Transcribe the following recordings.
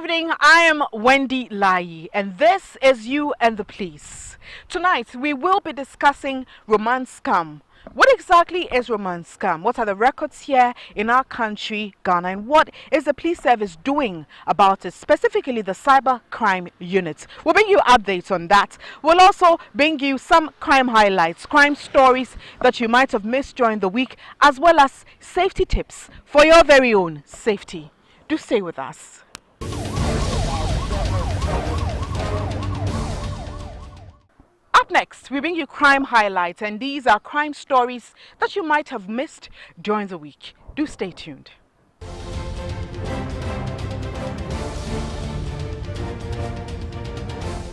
evening, I am Wendy Lai, and this is You and the Police. Tonight, we will be discussing romance scam. What exactly is romance scam? What are the records here in our country, Ghana, and what is the police service doing about it, specifically the cyber crime unit? We'll bring you updates on that. We'll also bring you some crime highlights, crime stories that you might have missed during the week, as well as safety tips for your very own safety. Do stay with us. Up next, we bring you crime highlights, and these are crime stories that you might have missed during the week. Do stay tuned.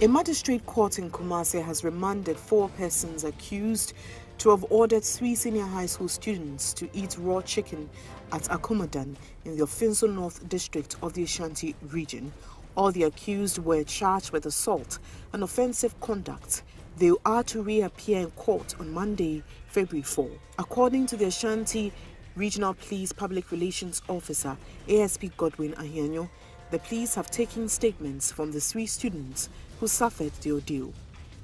A magistrate court in Kumasi has remanded 4 persons accused to have ordered 3 senior high school students to eat raw chicken at Akumadan in the Ofinso North district of the Ashanti region. All the accused were charged with assault and offensive conduct. They are to reappear in court on Monday, February 4. According to the Ashanti Regional Police Public Relations Officer, ASP Godwin Ahianyo, the police have taken statements from the 3 students who suffered the ordeal.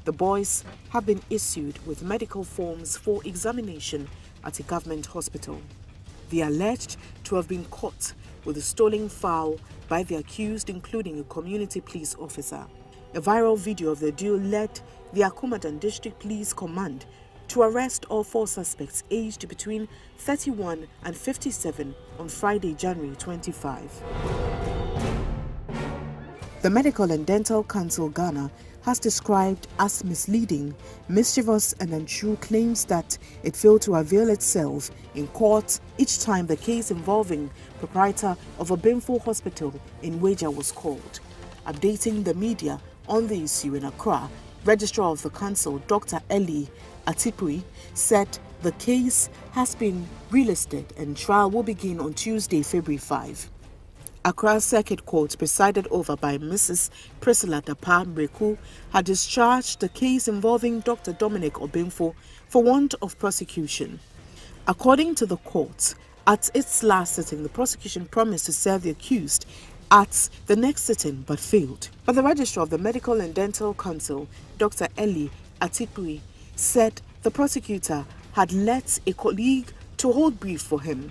The boys have been issued with medical forms for examination at a government hospital. They are alleged to have been caught with a stolen fowl by the accused, including a community police officer. A viral video of the duel led the Akumadan District Police Command to arrest all 4 suspects aged between 31 and 57 on Friday, January 25. The Medical and Dental Council Ghana has described as misleading, mischievous and untrue claims that it failed to avail itself in court each time the case involving proprietor of Obimfo Hospital in Weja was called. Updating the media on the issue in Accra, Registrar of the Council, Dr. Eli Atipui, said the case has been relisted and trial will begin on Tuesday, February 5. Accra Circuit Court, presided over by Mrs. Priscilla Dapa Mreku, had discharged the case involving Dr. Dominic Obimfo for want of prosecution. According to the court, at its last sitting, the prosecution promised to serve the accused at the next sitting but failed. But the Registrar of the Medical and Dental Council, Dr. Eli Atipui, said the prosecutor had let a colleague to hold brief for him.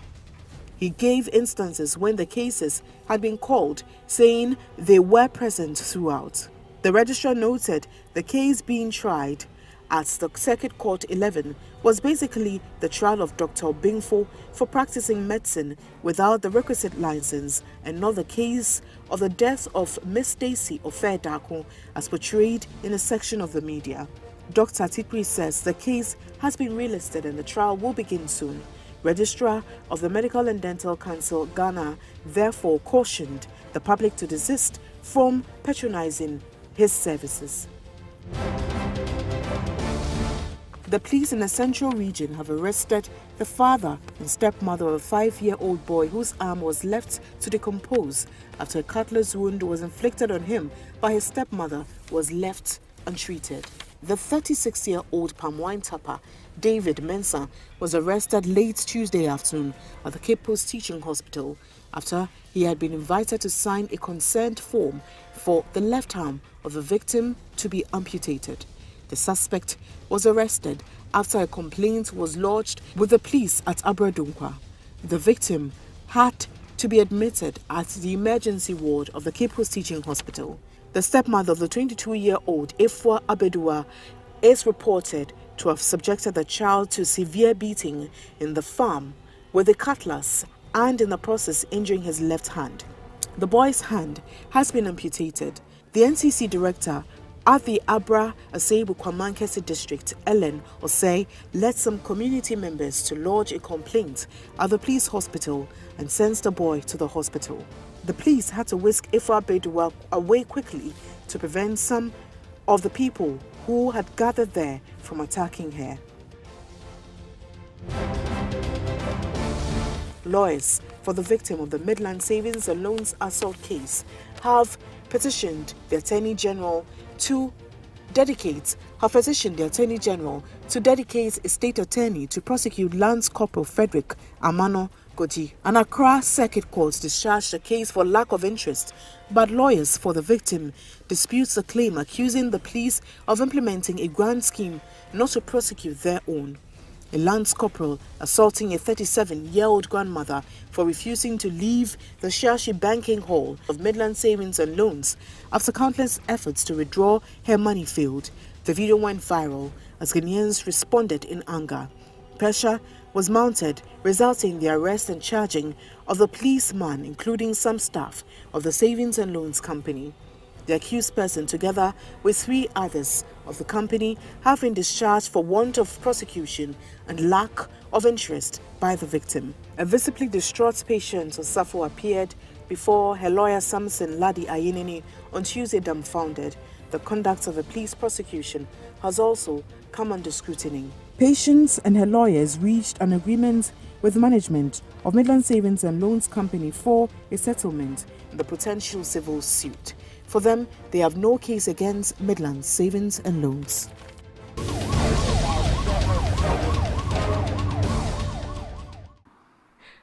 He gave instances when the cases had been called, saying they were present throughout. The registrar noted the case being tried at the Circuit Court 11 was basically the trial of Dr. Obimfo for practicing medicine without the requisite license, and not the case of the death of Miss Stacy Ofe-Dako as portrayed in a section of the media. Dr. Tipri says the case has been relisted and the trial will begin soon. Registrar of the Medical and Dental Council Ghana therefore cautioned the public to desist from patronizing his services. The police in the Central Region have arrested the father and stepmother of a 5-year-old boy whose arm was left to decompose after a cutlass wound was inflicted on him by his stepmother was left untreated. The 36-year-old palm wine tapper, David Mensah, was arrested late Tuesday afternoon at the Cape Coast Teaching Hospital after he had been invited to sign a consent form for the left arm of the victim to be amputated. The suspect was arrested after a complaint was lodged with the police at Abradunkwa. The victim had to be admitted at the emergency ward of the Cape Coast Teaching Hospital. The stepmother of the 22-year-old Efwa Abedua is reported to have subjected the child to severe beating in the farm with a cutlass and in the process injuring his left hand. The boy's hand has been amputated. The NCC director at the Abra Asebu Kwamankesi district, Ellen Osei, led some community members to lodge a complaint at the police hospital and sends the boy to the hospital. The police had to whisk Efwa Abedua away quickly to prevent some of the people who had gathered there from attacking her. Lawyers for the victim of the Midland Savings and Loans assault case have petitioned the Attorney General to dedicate her physician, the Attorney General, to dedicate a state attorney to prosecute Lance Corporal Frederick Amano Goji. An Accra Circuit Court discharged the case for lack of interest, but lawyers for the victim disputes the claim, accusing the police of implementing a grand scheme not to prosecute their own. A Lance Corporal assaulting a 37-year-old grandmother for refusing to leave the Shashi banking hall of Midland Savings and Loans after countless efforts to withdraw her money failed. The video went viral as Ghanaians responded in anger. Pressure was mounted, resulting in the arrest and charging of the policeman, including some staff of the Savings and Loans Company. The accused person, together with 3 others of the company, have been discharged for want of prosecution and lack of interest by the victim. A visibly distraught patient, Osafo, appeared before her lawyer Samson Ladi Ayinini on Tuesday, dumbfounded. The conduct of the police prosecution has also come under scrutiny. Patients and her lawyers reached an agreement with management of Midland Savings and Loans Company for a settlement in the potential civil suit. For them, they have no case against Midland Savings and Loans.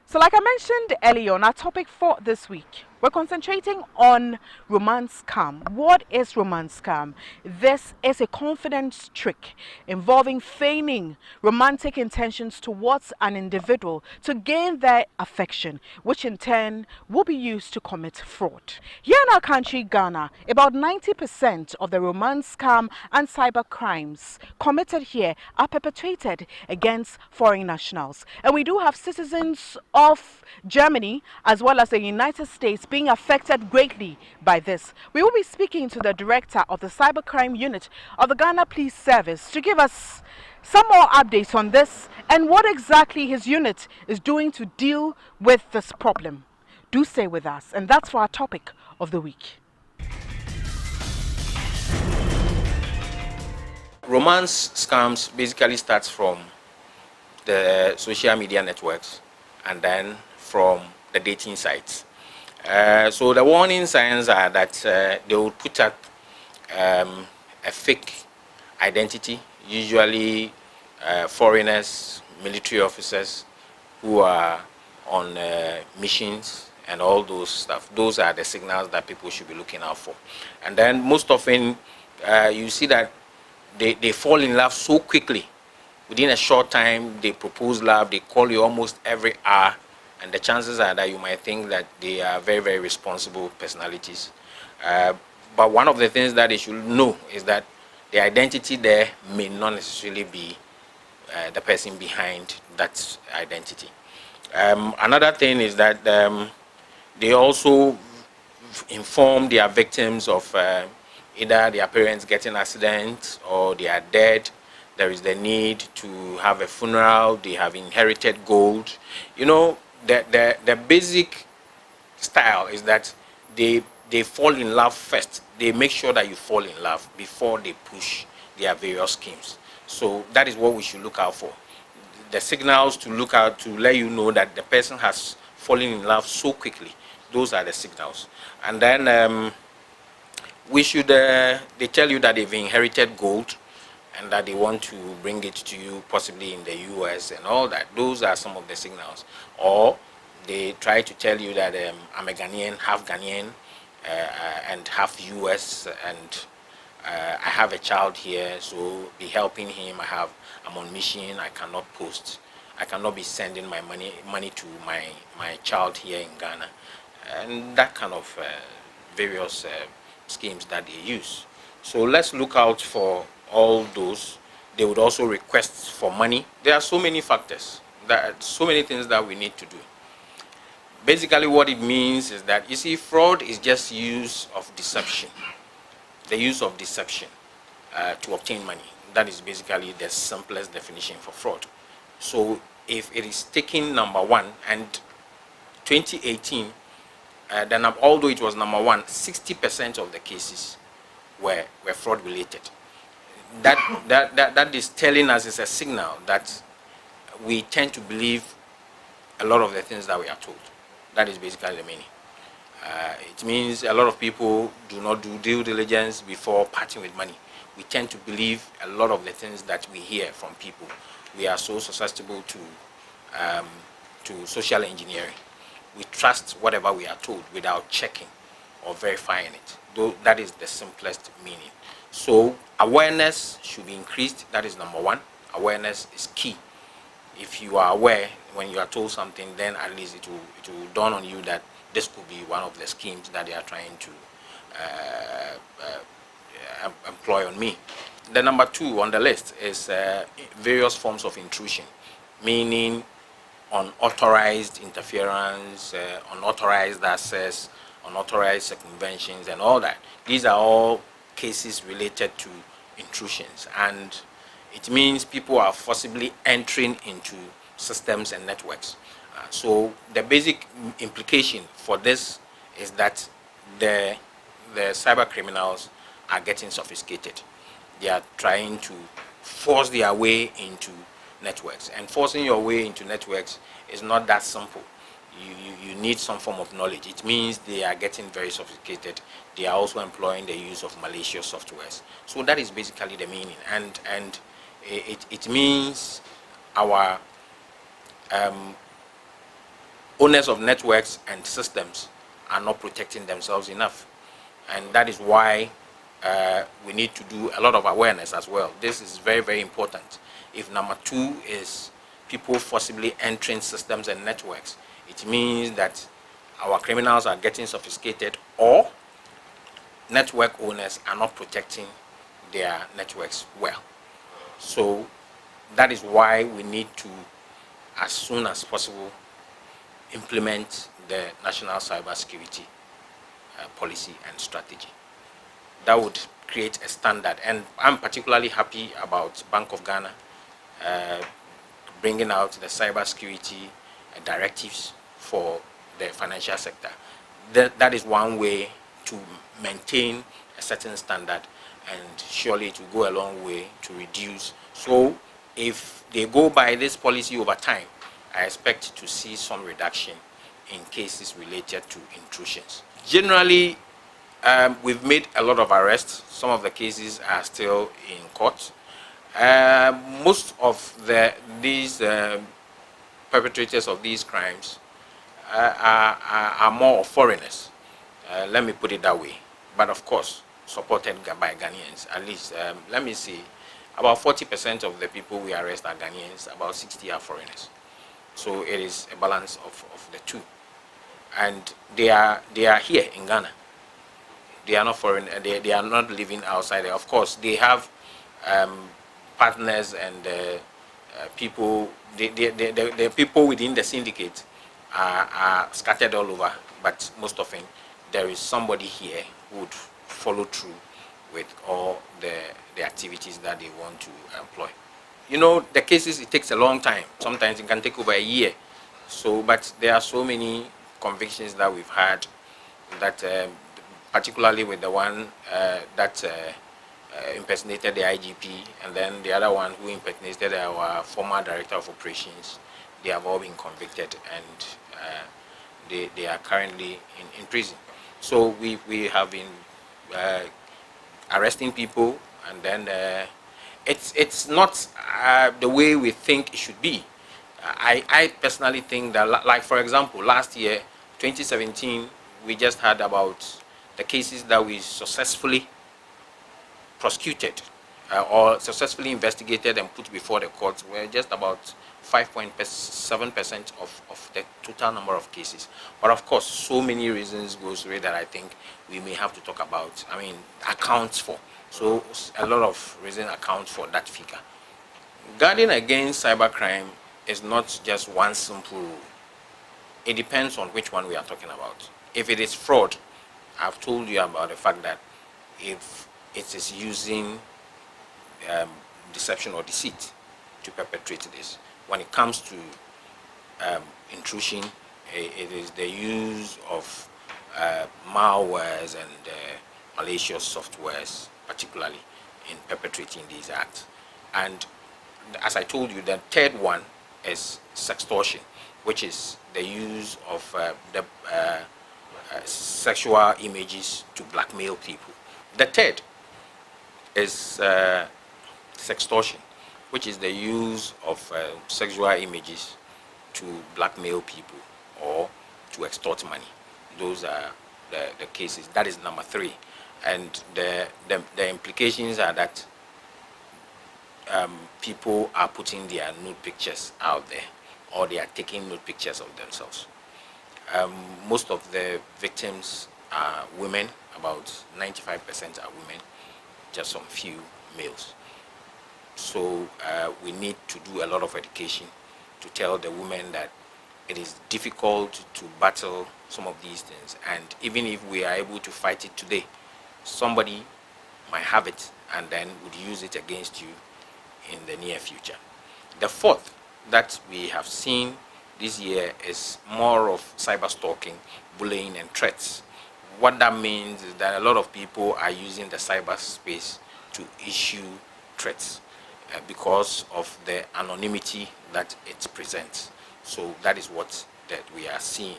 So like I mentioned earlier on, our topic for this week, we're concentrating on romance scam. What is romance scam? This is a confidence trick involving feigning romantic intentions towards an individual to gain their affection, which in turn will be used to commit fraud. Here in our country, Ghana, about 90% of the romance scam and cyber crimes committed here are perpetrated against foreign nationals. And we do have citizens of Germany as well as the United States being affected greatly by this. We will be speaking to the director of the cybercrime unit of the Ghana Police Service to give us some more updates on this and what exactly his unit is doing to deal with this problem. Do stay with us, and that's for our topic of the week. Romance scams basically starts from the social media networks and then from the dating sites. So the warning signs are that they will put up a fake identity, usually foreigners, military officers who are on missions and all those stuff. Those are the signals that people should be looking out for. And then most often you see that they fall in love so quickly. Within a short time, they propose love, they call you almost every hour. And the chances are that you might think that they are very, very responsible personalities. But one of the things that they should know is that the identity there may not necessarily be the person behind that identity. Another thing is that they also inform their victims of either their parents getting accidents or they are dead. There is the need to have a funeral, they have inherited gold. You know, the basic style is that they fall in love first. They make sure that you fall in love before they push their various schemes. So that is what we should look out for. The signals to look out to let you know that the person has fallen in love so quickly. Those are the signals. And then we should, they tell you that they've inherited gold and that they want to bring it to you possibly in the US and all that. Those are some of the signals. Or they try to tell you that I'm a Ghanaian, half Ghanaian, and half US, and I have a child here, so be helping him. I'm on mission, I cannot post. I cannot be sending my money to my child here in Ghana. And that kind of various schemes that they use. So let's look out for all those. They would also request for money. There are so many factors, so many things that we need to do. Basically what it means is that, you see, fraud is just use of deception. The use of deception to obtain money. That is basically the simplest definition for fraud. So if it is taking number one, and 2018, then although it was number one, 60% of the cases were fraud related. That is telling us, is a signal that we tend to believe a lot of the things that we are told. That is basically the meaning. It means a lot of people do not do due diligence before parting with money. we tend to believe a lot of the things that we hear from people. We are so susceptible to social engineering. We trust whatever we are told without checking or verifying it. Though that is the simplest meaning. So awareness should be increased. That is number one. Awareness is key. If you are aware when you are told something, then at least it will dawn on you that this could be one of the schemes that they are trying to employ on me. The number two on the list is various forms of intrusion, meaning unauthorized interference, unauthorized access, unauthorized circumventions, and all that. These are all cases related to intrusions, and it means people are forcibly entering into systems and networks. So the basic implication for this is that the cyber criminals are getting sophisticated. They are trying to force their way into networks, and forcing your way into networks is not that simple. You need some form of knowledge. It means they are getting very sophisticated. They are also employing the use of malicious softwares. So that is basically the meaning, and it means our owners of networks and systems are not protecting themselves enough, and that is why we need to do a lot of awareness as well. This is very, very important. If number two is people forcibly entering systems and networks, it means that our criminals are getting sophisticated, or network owners are not protecting their networks well. So that is why we need to, as soon as possible, implement the national cybersecurity policy and strategy. That would create a standard, and I'm particularly happy about Bank of Ghana bringing out the cybersecurity directives for the financial sector. That is one way to maintain a certain standard, and surely it will go a long way to reduce. So if they go by this policy over time, I expect to see some reduction in cases related to intrusions. Generally, we've made a lot of arrests. Some of the cases are still in court. Most of these perpetrators of these crimes are more of foreigners. Let me put it that way. But of course, supported by Ghanaians. At least, let me see, about 40% of the people we arrest are Ghanaians, about 60 are foreigners. So it is a balance of the two. And they are here in Ghana. They are not foreign. They are not living outside. Of course, they have partners and people. The people within the syndicate are scattered all over. But most often, there is somebody here who would follow through with all the activities that they want to employ. You know, the cases, it takes a long time. Sometimes it can take over a year. So, but there are so many convictions that we've had that, particularly with the one that impersonated the IGP, and then the other one who impersonated our former director of operations. They have all been convicted, and they are currently in prison. So we have been arresting people, and then it's not the way we think it should be. I personally think that, like for example, last year, 2017, we just had about the cases that we successfully prosecuted or successfully investigated and put before the courts were just about 5.7% of the total number of cases. But of course, so many reasons goes away that I think we may have to talk about, accounts for. So a lot of reasons account for that figure. Guarding against cybercrime is not just one simple rule. It depends on which one we are talking about. If it is fraud, I've told you about the fact that if it is using deception or deceit to perpetrate this. When it comes to intrusion, it is the use of malwares and malicious softwares, particularly in perpetrating these acts. And as I told you, the third one is sextortion, which is the use of sexual images to blackmail people. The third is sextortion, which is the use of sexual images to blackmail people or to extort money. Those are the cases. That is number 3. And the implications are that people are putting their nude pictures out there, or they are taking nude pictures of themselves. Most of the victims are women, about 95% are women, just some few males. So we need to do a lot of education to tell the women that it is difficult to battle some of these things, and even if we are able to fight it today, somebody might have it and then would use it against you in the near future. The fourth that we have seen this year is more of cyber stalking, bullying, and threats. What that means is that a lot of people are using the cyberspace to issue threats because of the anonymity that it presents. So that is what that we are seeing.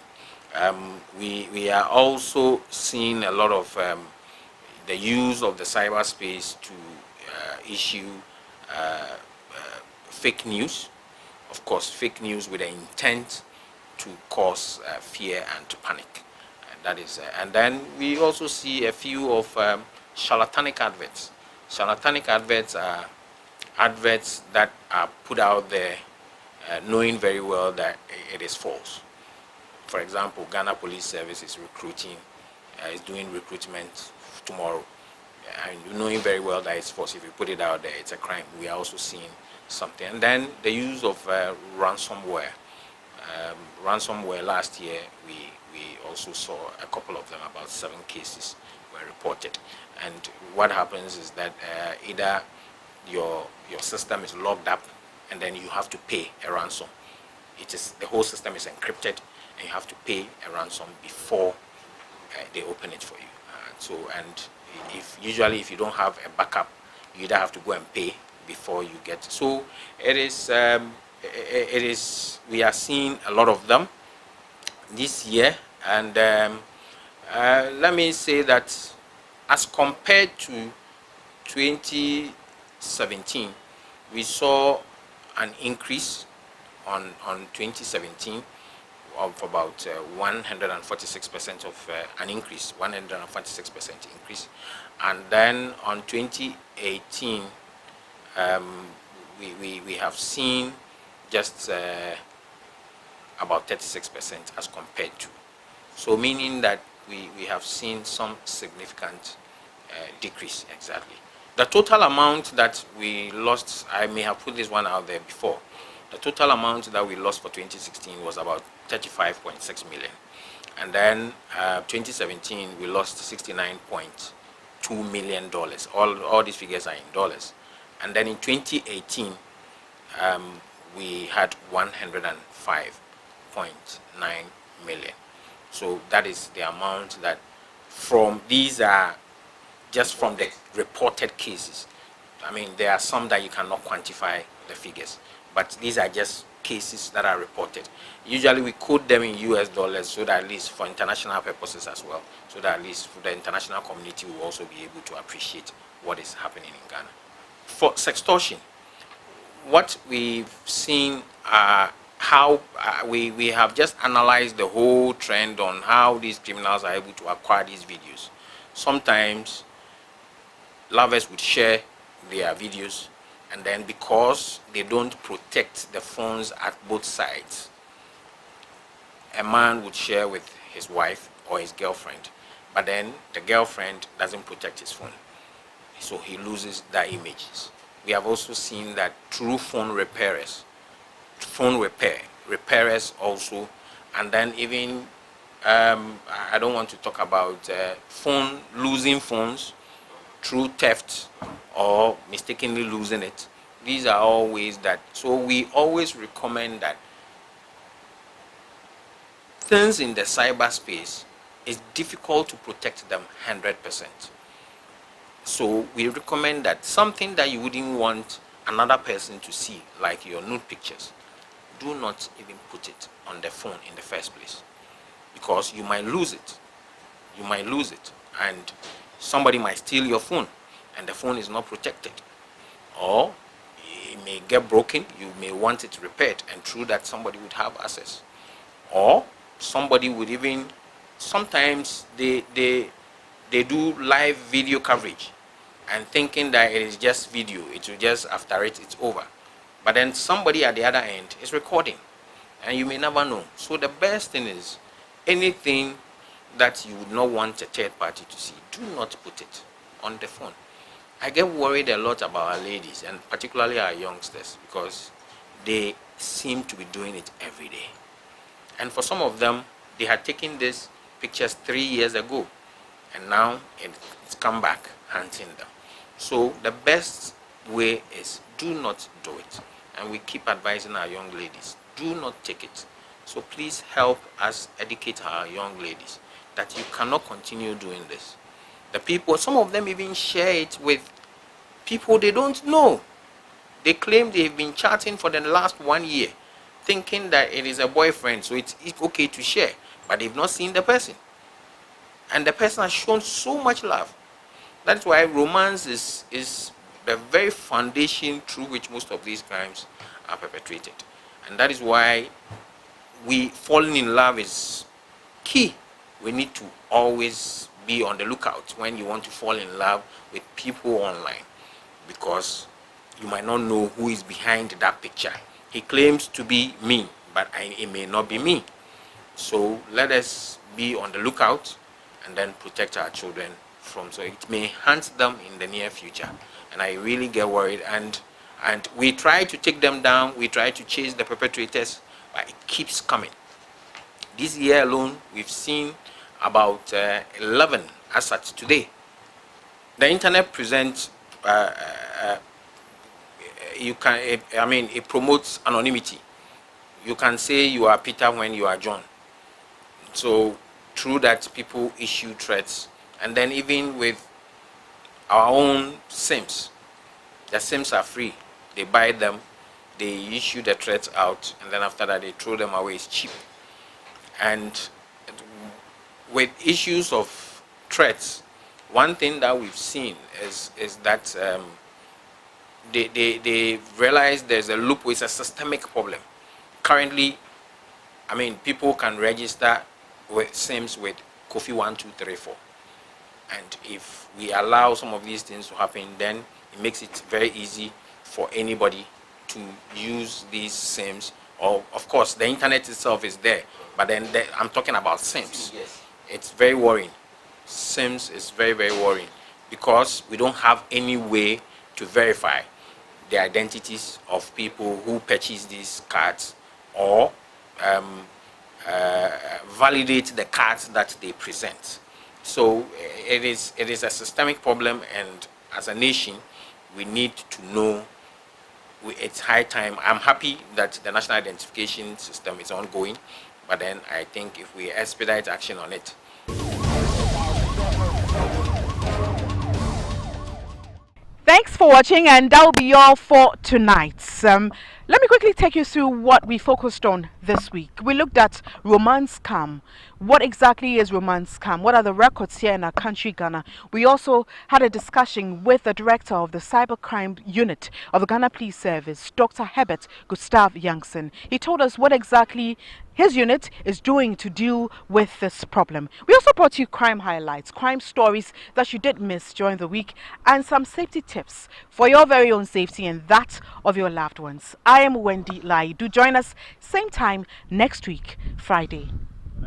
We are also seeing a lot of the use of the cyberspace to issue fake news. Of course, fake news with the intent to cause fear and to panic. And that is, and then we also see a few of charlatanic adverts. Charlatanic adverts are adverts that are put out there knowing very well that it is false. For example, Ghana Police Service is recruiting, is doing recruitment tomorrow, and knowing very well that it's false. If you put it out there, it's a crime. We are also seeing something. And then the use of ransomware. Ransomware last year, we also saw a couple of them, about 7 cases were reported. And what happens is that either your system is locked up and then you have to pay a ransom. It is, the whole system is encrypted and you have to pay a ransom before they open it for you. Usually if you don't have a backup, you either have to go and pay before you get. So it is we are seeing a lot of them this year. And let me say that as compared to 2017, we saw an increase on 2017 of about 146% of an increase, 146% increase. And then on 2018, we have seen just about 36% as compared to. So meaning that we have seen some significant decrease. Exactly. The total amount that we lost, I may have put this one out there before, the total amount that we lost for 2016 was about 35.6 million. And then 2017, we lost $69.2 million. All these figures are in dollars. And then in 2018, we had 105.9 million. So that is the amount that from, these are just from the reported cases. I mean, there are some that you cannot quantify the figures, but these are just cases that are reported. Usually we quote them in US dollars so that at least for international purposes as well, so that at least for the international community will also be able to appreciate what is happening in Ghana. For sextortion, what we've seen how we have just analyzed the whole trend on how these criminals are able to acquire these videos. Sometimes lovers would share their videos, and then because they don't protect the phones at both sides, a man would share with his wife or his girlfriend, but then the girlfriend doesn't protect his phone, so he loses the images. We have also seen that through phone repairers also, and then even I don't want to talk about losing phones through theft or mistakenly losing it. These are all ways that, so we always recommend that things in the cyberspace is difficult to protect them 100%. So we recommend that something that you wouldn't want another person to see, like your nude pictures, do not even put it on the phone in the first place, because you might lose it. You might lose it, and somebody might steal your phone, and the phone is not protected, or it may get broken, you may want it repaired, and through that somebody would have access, or somebody would even, sometimes they do live video coverage and thinking that it is just video, it will just, after it's over, but then somebody at the other end is recording and you may never know. So the best thing is, anything that you would not want a third party to see, do not put it on the phone. I get worried a lot about our ladies, and particularly our youngsters, because they seem to be doing it every day. And for some of them, they had taken these pictures 3 years ago, and now it's come back hunting them. So the best way is, do not do it. And we keep advising our young ladies, do not take it. So please help us educate our young ladies that you cannot continue doing this. The people, some of them even share it with people they don't know. They claim they've been chatting for the last 1 year, thinking that it is a boyfriend, so it's okay to share, but they've not seen the person. And the person has shown so much love. That's why romance is the very foundation through which most of these crimes are perpetrated. And that is why falling in love is key. We need to always be on the lookout when you want to fall in love with people online, because you might not know who is behind that picture. He claims to be me, but it may not be me. So let us be on the lookout and then protect our children from, so it may hunt them in the near future. And I really get worried, and we try to take them down, we try to chase the perpetrators, but it keeps coming. This year alone, we've seen about 11 as at today. The internet presents, it promotes anonymity. You can say you are Peter when you are John. So through that, people issue threats. And then even with our own SIMs, the SIMs are free. They buy them, they issue the threats out, and then after that they throw them away. It's cheap. And with issues of threats, one thing that we've seen is that they realize there's a loophole. It's a systemic problem. Currently, people can register with SIMs with Kofi 1234, and if we allow some of these things to happen, then it makes it very easy for anybody to use these SIMs. Or of course, the internet itself is there, but then I'm talking about SIMs. Yes. It's very worrying. SIMs is very, very worrying, because we don't have any way to verify the identities of people who purchase these cards, or validate the cards that they present. So it is a systemic problem, and as a nation, we need to know it's high time. I'm happy that the national identification system is ongoing, but then I think if we expedite action on it. Thanks for watching, and that will be all for tonight. Let me quickly take you through what we focused on this week. We looked at romance scam. What exactly is romance scam? What are the records here in our country, Ghana? We also had a discussion with the director of the Cybercrime Unit of the Ghana Police Service, Dr. Herbert Gustav Youngson. He told us what exactly his unit is doing to deal with this problem. We also brought you crime highlights, crime stories that you did miss during the week, and some safety tips for your very own safety and that of your loved ones. I am Wendy Lai. Do join us same time next week, Friday.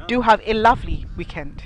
Do have a lovely weekend.